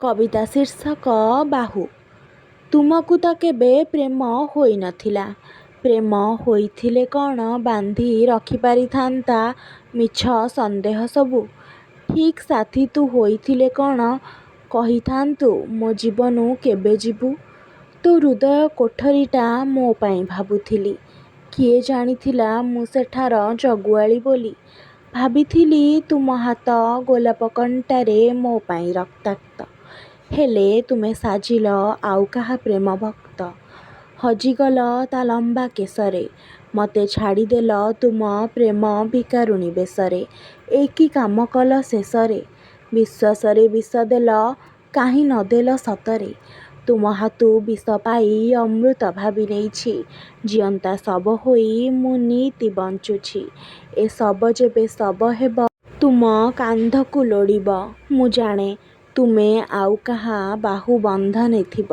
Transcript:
କବିତା ଶୀର୍ଷକ ବାହୁ। ତୁମକୁ ତ କେବେ ପ୍ରେମ ହୋଇନଥିଲା। ପ୍ରେମ ହୋଇଥିଲେ କ'ଣ ବାନ୍ଧି ରଖିପାରିଥାନ୍ତା ମିଛ ସନ୍ଦେହ ସବୁ। ଠିକ୍ ସାଥୀ ତୁ ହୋଇଥିଲେ କ'ଣ କହିଥାନ୍ତୁ ମୋ ଜୀବନୁ କେବେ ଯିବୁ। ତୋ ହୃଦୟ କୋଠରୀଟା ମୋ ପାଇଁ ଭାବୁଥିଲି। କିଏ ଜାଣିଥିଲା ମୁଁ ସେଠାର ଜଗୁଆଳି ବୋଲି। ଭାବିଥିଲି ତୁମ ହାତ ଗୋଲାପ କଣ୍ଟାରେ ମୋ ପାଇଁ ରକ୍ତାକ୍ତ। ହେଲେ ତୁମେ ସାଜିଲ ଆଉ କାହା ପ୍ରେମ ଭକ୍ତ। ହଜିଗଲ ତା ଲମ୍ବା କେଶରେ। ମୋତେ ଛାଡ଼ିଦେଲ ତୁମ ପ୍ରେମ ଭିକାରୁଣୀ ବେଶରେ। ଏ କି କାମ କଲ ଶେଷରେ। ବିଶ୍ୱାସରେ ବିଷ ଦେଲ କାହିଁ ନ ଦେଲ ସତରେ। ତୁମ ହାତୁ ବିଷ ପାଇ ଅମୃତ ଭାବି ନେଇଛି। ଜିଅନ୍ତା ଶବ ହୋଇ ମୁଁ ନିତି ବଞ୍ଚୁଛି। ଏ ଶବ ଯେବେ ଶବ ହେବ ତୁମ କାନ୍ଧକୁ ଲୋଡ଼ିବ। ମୁଁ ଜାଣେ ତୁମେ ଆଉ କାହା ବାହୁ ବନ୍ଧନେ ଥିବ।